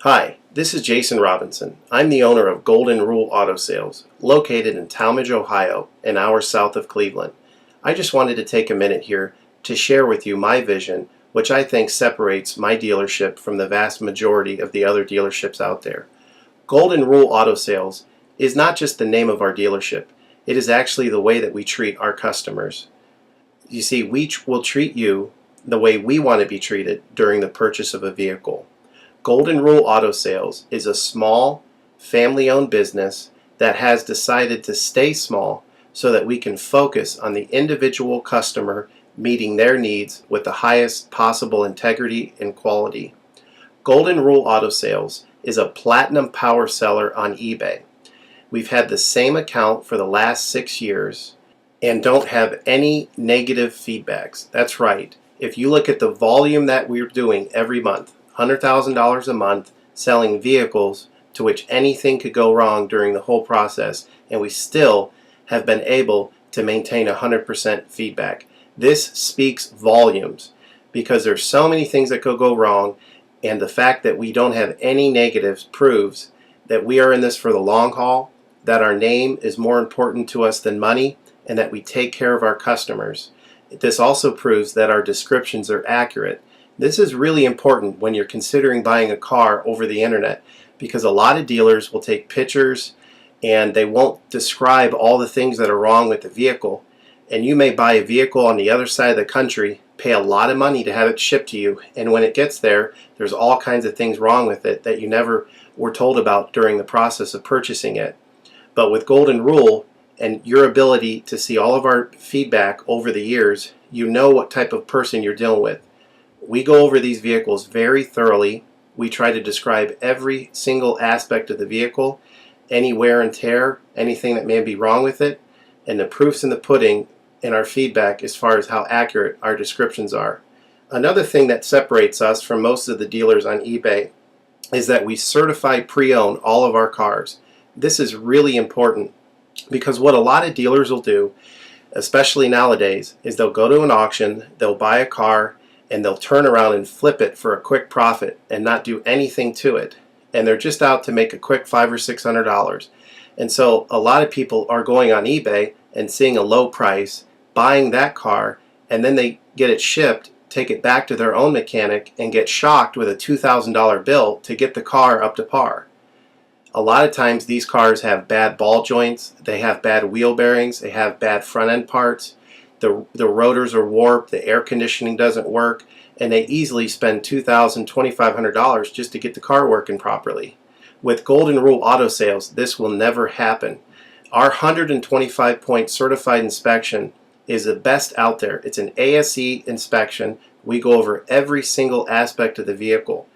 Hi, this is Jason Robinson. I'm the owner of Golden Rule Auto Sales, located in Tallmadge, Ohio, an hour south of Cleveland. I just wanted to take a minute here to share with you my vision, which I think separates my dealership from the vast majority of the other dealerships out there. Golden Rule Auto Sales is not just the name of our dealership, it is actually the way that we treat our customers. You see, we will treat you the way we want to be treated during the purchase of a vehicle. Golden Rule Auto Sales is a small, family-owned business that has decided to stay small so that we can focus on the individual customer meeting their needs with the highest possible integrity and quality. Golden Rule Auto Sales is a platinum power seller on eBay. We've had the same account for the last 6 years and don't have any negative feedbacks. That's right. If you look at the volume that we're doing every month, $100,000 a month selling vehicles to which anything could go wrong during the whole process, and we still have been able to maintain 100% feedback. This speaks volumes because there's so many things that could go wrong, and the fact that we don't have any negatives proves that we are in this for the long haul, that our name is more important to us than money, and that we take care of our customers. This also proves that our descriptions are accurate. This is really important when you're considering buying a car over the internet, because a lot of dealers will take pictures and they won't describe all the things that are wrong with the vehicle. And you may buy a vehicle on the other side of the country, pay a lot of money to have it shipped to you, and when it gets there, there's all kinds of things wrong with it that you never were told about during the process of purchasing it. But with Golden Rule and your ability to see all of our feedback over the years, you know what type of person you're dealing with. We go over these vehicles very thoroughly. We try to describe every single aspect of the vehicle, any wear and tear, anything that may be wrong with it, and the proof's in the pudding in our feedback as far as how accurate our descriptions are. Another thing that separates us from most of the dealers on eBay is that we certify pre-owned all of our cars. This is really important because what a lot of dealers will do, especially nowadays, is they'll go to an auction, they'll buy a car, and they'll turn around and flip it for a quick profit and not do anything to it. And they're just out to make a quick $500 or $600. And so a lot of people are going on eBay and seeing a low price, buying that car, and then they get it shipped, take it back to their own mechanic, and get shocked with a $2,000 bill to get the car up to par. A lot of times these cars have bad ball joints, they have bad wheel bearings, they have bad front end parts. The rotors are warped, the air conditioning doesn't work, and they easily spend $2,000, $2,500 just to get the car working properly. With Golden Rule Auto Sales, this will never happen. Our 125-point certified inspection is the best out there. It's an ASE inspection. We go over every single aspect of the vehicle.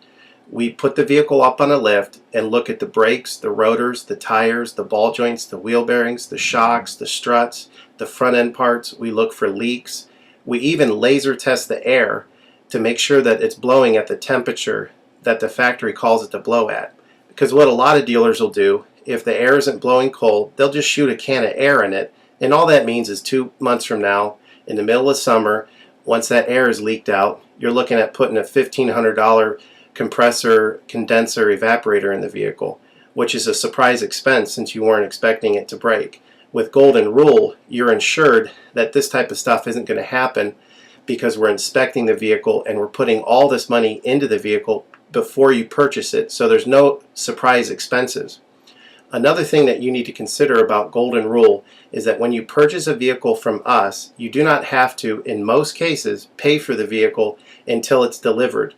We put the vehicle up on a lift and look at the brakes, the rotors, the tires, the ball joints, the wheel bearings, the shocks, the struts, the front end parts. We look for leaks. We even laser test the air to make sure that it's blowing at the temperature that the factory calls it to blow at. Because what a lot of dealers will do, if the air isn't blowing cold, they'll just shoot a can of air in it, and all that means is 2 months from now, in the middle of summer, once that air is leaked out, you're looking at putting a $1,500 compressor, condenser, evaporator in the vehicle, which is a surprise expense since you weren't expecting it to break. With Golden Rule, you're ensured that this type of stuff isn't going to happen because we're inspecting the vehicle and we're putting all this money into the vehicle before you purchase it, so there's no surprise expenses. Another thing that you need to consider about Golden Rule is that when you purchase a vehicle from us, you do not have to, in most cases, pay for the vehicle until it's delivered.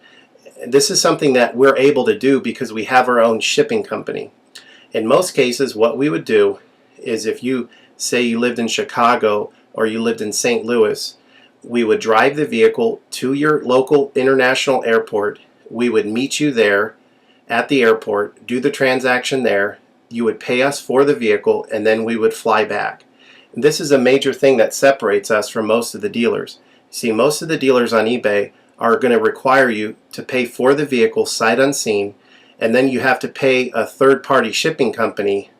This is something that we're able to do because we have our own shipping company. In most cases, what we would do is if you say you lived in Chicago or you lived in St. Louis, we would drive the vehicle to your local international airport. We would meet you there at the airport, do the transaction there. You would pay us for the vehicle, and then we would fly back. And this is a major thing that separates us from most of the dealers. See, most of the dealers on eBay are going to require you to pay for the vehicle sight unseen, and then you have to pay a third-party shipping company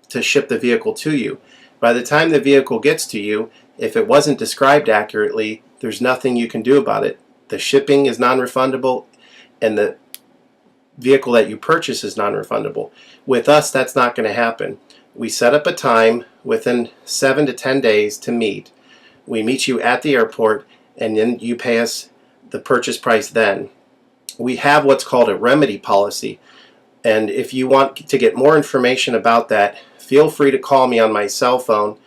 to ship the vehicle to you. By the time the vehicle gets to you, if it wasn't described accurately, there's nothing you can do about it. The shipping is non-refundable, and the vehicle that you purchase is non-refundable. With us, that's not going to happen. We set up a time within 7 to 10 days to meet. We meet you at the airport, and then you pay us the purchase price then. We have what's called a remedy policy, and if you want to get more information about that, feel free to call me on my cell phone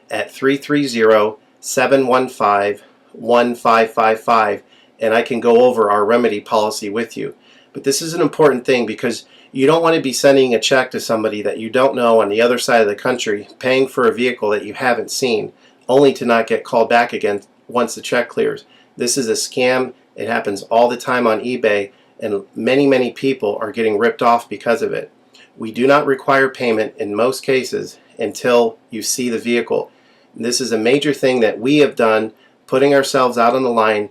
at 330-715-1555, and I can go over our remedy policy with you. But this is an important thing because you don't want to be sending a check to somebody that you don't know on the other side of the country, paying for a vehicle that you haven't seen, only to not get called back again once the check clears. This is a scam. It happens all the time on eBay, and many people are getting ripped off because of it. We do not require payment in most cases until you see the vehicle. This is a major thing that we have done, putting ourselves out on the line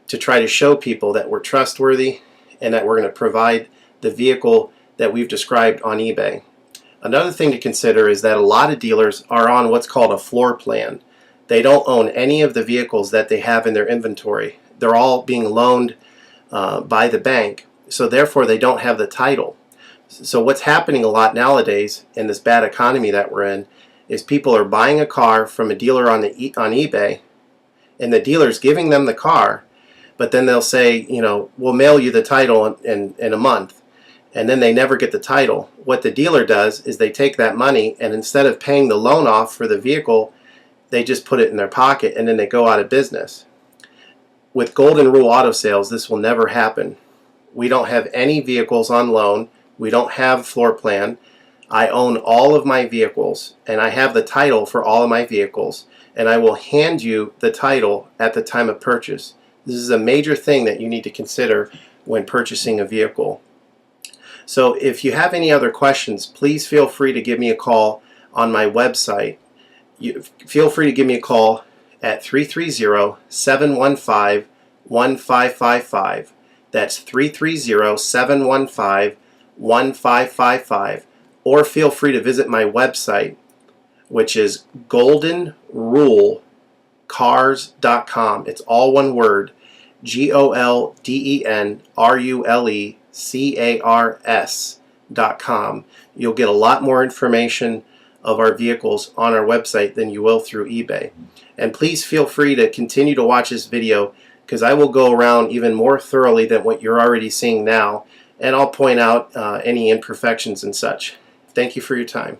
to try to show people that we're trustworthy and that we're going to provide the vehicle that we've described on eBay. Another thing to consider is that a lot of dealers are on what's called a floor plan. They don't own any of the vehicles that they have in their inventory. They're all being loaned by the bank, so therefore they don't have the title. So what's happening a lot nowadays in this bad economy that we're in is people are buying a car from a dealer on eBay, and the dealer's giving them the car, but then they'll say, you know, we'll mail you the title in a month, and then they never get the title. What the dealer does is they take that money, and instead of paying the loan off for the vehicle, they just put it in their pocket, and then they go out of business. With Golden Rule Auto Sales, this will never happen. We don't have any vehicles on loan. We don't have floor plan. I own all of my vehicles, and I have the title for all of my vehicles, and I will hand you the title at the time of purchase. This is a major thing that you need to consider when purchasing a vehicle. So if you have any other questions, please feel free to give me a call on my website. Feel free to give me a call at 330-715-1555. That's 330-715-1555. Or feel free to visit my website, which is goldenrulecars.com. It's all one word, goldenrulecars.com. You'll get a lot more information of our vehicles on our website than you will through eBay. And please feel free to continue to watch this video, because I will go around even more thoroughly than what you're already seeing now, and I'll point out any imperfections and such. Thank you for your time.